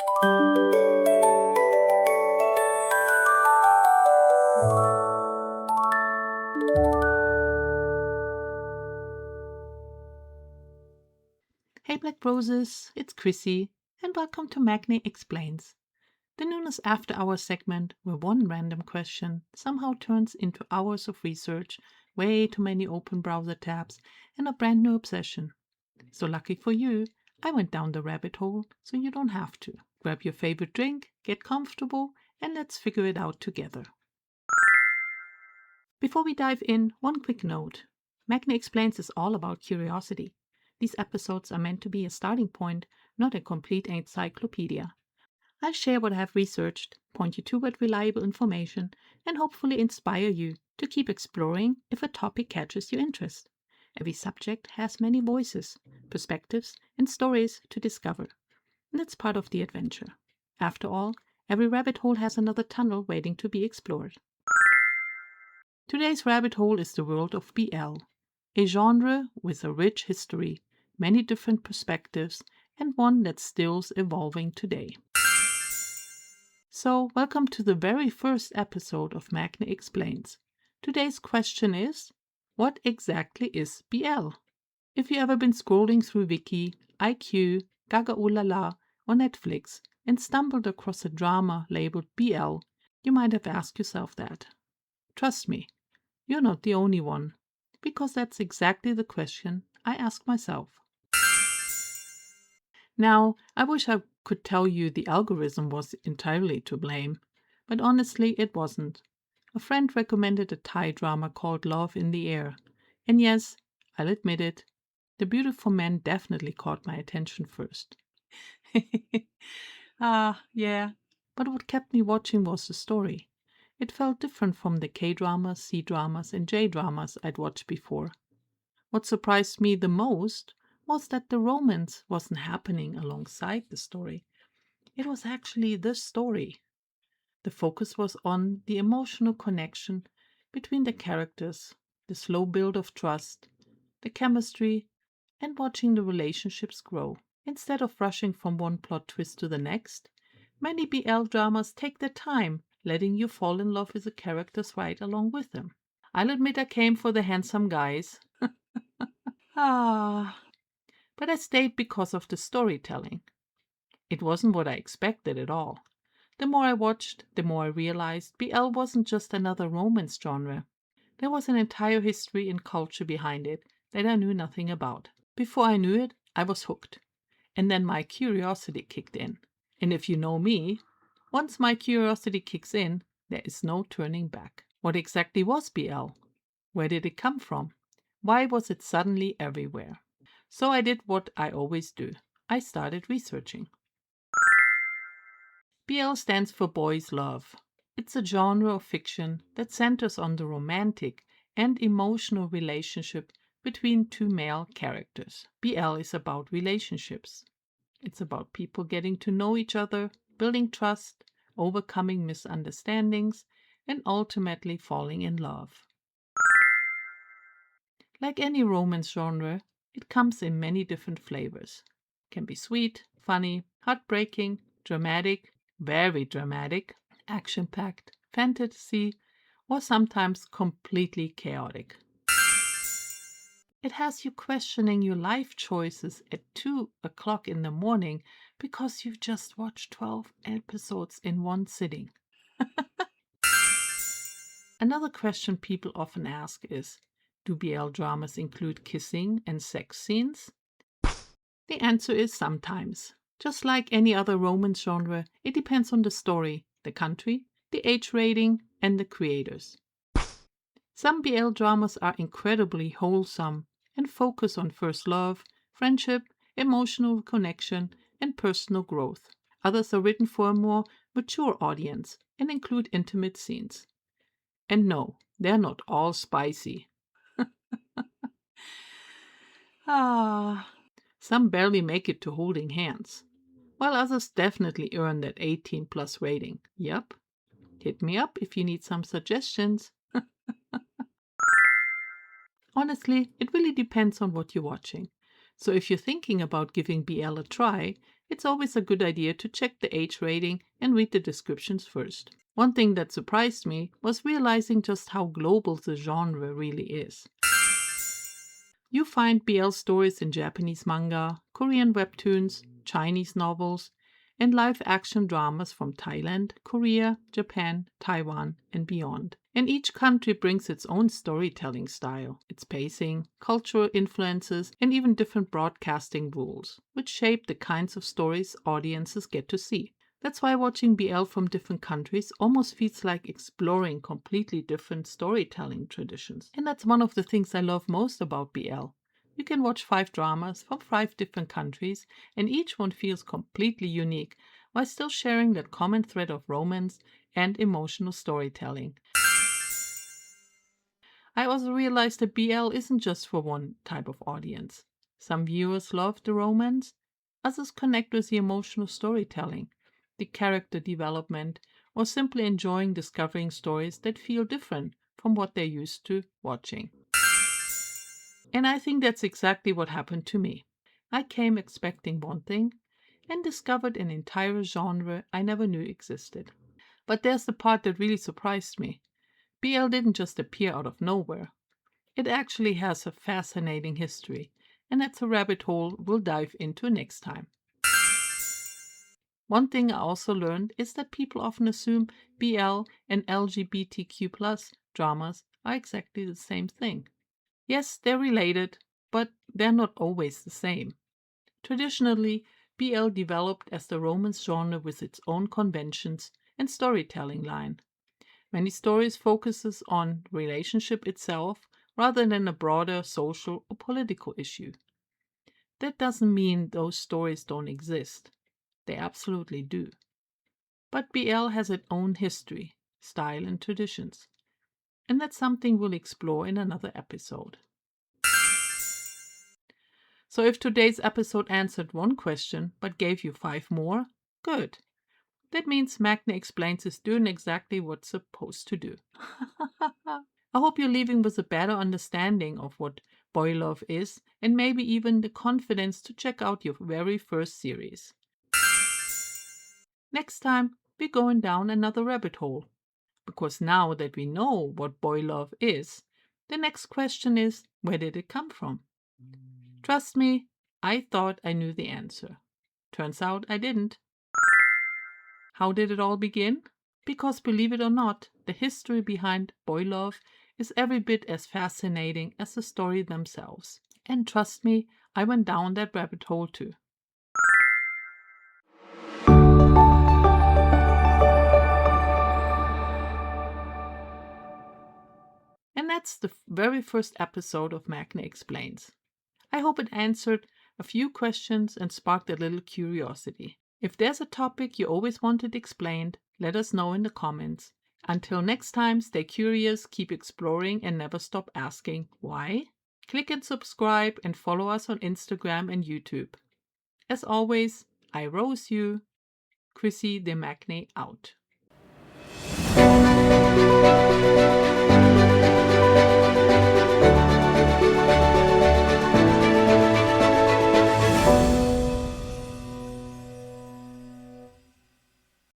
Hey Black Roses, it's Chrissy, and welcome to Magni Explains, the newness after hour segment where one random question somehow turns into hours of research, way too many open browser tabs, and a brand new obsession. So lucky for you, I went down the rabbit hole so you don't have to. Grab your favorite drink, get comfortable, and let's figure it out together. Before we dive in, one quick note. Magni Explains is all about curiosity. These episodes are meant to be a starting point, not a complete encyclopedia. I'll share what I have researched, point you toward reliable information, and hopefully inspire you to keep exploring if a topic catches your interest. Every subject has many voices, perspectives, and stories to discover, and it's part of the adventure. After all, every rabbit hole has another tunnel waiting to be explored. Today's rabbit hole is the world of BL, a genre with a rich history, many different perspectives, and one that's still evolving today. So, welcome to the very first episode of Magna Explains. Today's question is, what exactly is BL? If you ever been scrolling through Wiki, IQ, Gaga Ulala, or Netflix and stumbled across a drama labeled BL, you might have asked yourself that. Trust me, you're not the only one, because that's exactly the question I ask myself. Now, I wish I could tell you the algorithm was entirely to blame, but honestly, it wasn't. A friend recommended a Thai drama called Love in the Air, and yes, I'll admit it, the beautiful man definitely caught my attention first. Yeah. But what kept me watching was the story. It felt different from the K dramas, C dramas, and J dramas I'd watched before. What surprised me the most was that the romance wasn't happening alongside the story. It was actually the story. The focus was on the emotional connection between the characters, the slow build of trust, the chemistry, and watching the relationships grow. Instead of rushing from one plot twist to the next, many BL dramas take their time, letting you fall in love with the characters right along with them. I'll admit I came for the handsome guys. Ah, but I stayed because of the storytelling. It wasn't what I expected at all. The more I watched, the more I realized BL wasn't just another romance genre. There was an entire history and culture behind it that I knew nothing about. Before I knew it, I was hooked. And then my curiosity kicked in. And if you know me, once my curiosity kicks in, there is no turning back. What exactly was BL? Where did it come from? Why was it suddenly everywhere? So I did what I always do. I started researching. BL stands for Boys Love. It's a genre of fiction that centers on the romantic and emotional relationship between two male characters. BL is about relationships. It's about people getting to know each other, building trust, overcoming misunderstandings, and ultimately falling in love. Like any romance genre, it comes in many different flavors. It can be sweet, funny, heartbreaking, dramatic, very dramatic, action-packed, fantasy, or sometimes completely chaotic. It has you questioning your life choices at 2 o'clock in the morning because you've just watched 12 episodes in one sitting. Another question people often ask is, do BL dramas include kissing and sex scenes? The answer is sometimes. Just like any other romance genre, it depends on the story, the country, the age rating, and the creators. Some BL dramas are incredibly wholesome and focus on first love, friendship, emotional connection, and personal growth. Others are written for a more mature audience and include intimate scenes. And no, they're not all spicy. Some barely make it to holding hands, while others definitely earn that 18 plus rating. Yup. Hit me up if you need some suggestions. Honestly, it really depends on what you're watching. So if you're thinking about giving BL a try, It's always a good idea to check the age rating and read the descriptions first. One thing that surprised me was realizing just how global the genre really is. You find BL stories in Japanese manga, Korean webtoons, Chinese novels, and live action dramas from Thailand, Korea, Japan, Taiwan, and beyond. And each country brings its own storytelling style, its pacing, cultural influences, and even different broadcasting rules, which shape the kinds of stories audiences get to see. That's why watching BL from different countries almost feels like exploring completely different storytelling traditions. And that's one of the things I love most about BL. You can watch 5 dramas from 5 different countries, and each one feels completely unique while still sharing that common thread of romance and emotional storytelling. I also realized that BL isn't just for one type of audience. Some viewers love the romance, others connect with the emotional storytelling, the character development, or simply enjoying discovering stories that feel different from what they're used to watching. And I think that's exactly what happened to me. I came expecting one thing and discovered an entire genre I never knew existed. But there's the part that really surprised me. BL didn't just appear out of nowhere. It actually has a fascinating history, and that's a rabbit hole we'll dive into next time. One thing I also learned is that people often assume BL and LGBTQ dramas are exactly the same thing. Yes, they're related, but they're not always the same. Traditionally, BL developed as the romance genre with its own conventions and storytelling line. Many stories focuses on relationship itself rather than a broader social or political issue. That doesn't mean those stories don't exist. They absolutely do. But BL has its own history, style, and traditions. And that's something we'll explore in another episode. So if today's episode answered one question but gave you 5 more, good. That means Magna Explains is doing exactly what it's supposed to do. I hope you're leaving with a better understanding of what boy love is and maybe even the confidence to check out your very first series. Next time, we're going down another rabbit hole. Because now that we know what boy love is, the next question is, where did it come from? Trust me, I thought I knew the answer. Turns out I didn't. How did it all begin? Because believe it or not, the history behind boy love is every bit as fascinating as the story themselves. And trust me, I went down that rabbit hole too. And that's the very first episode of Magna Explains. I hope it answered a few questions and sparked a little curiosity. If there's a topic you always wanted explained, let us know in the comments. Until next time, stay curious, keep exploring, and never stop asking why. Click and subscribe and follow us on Instagram and YouTube. As always, I rose you. Chrissy de Magne out.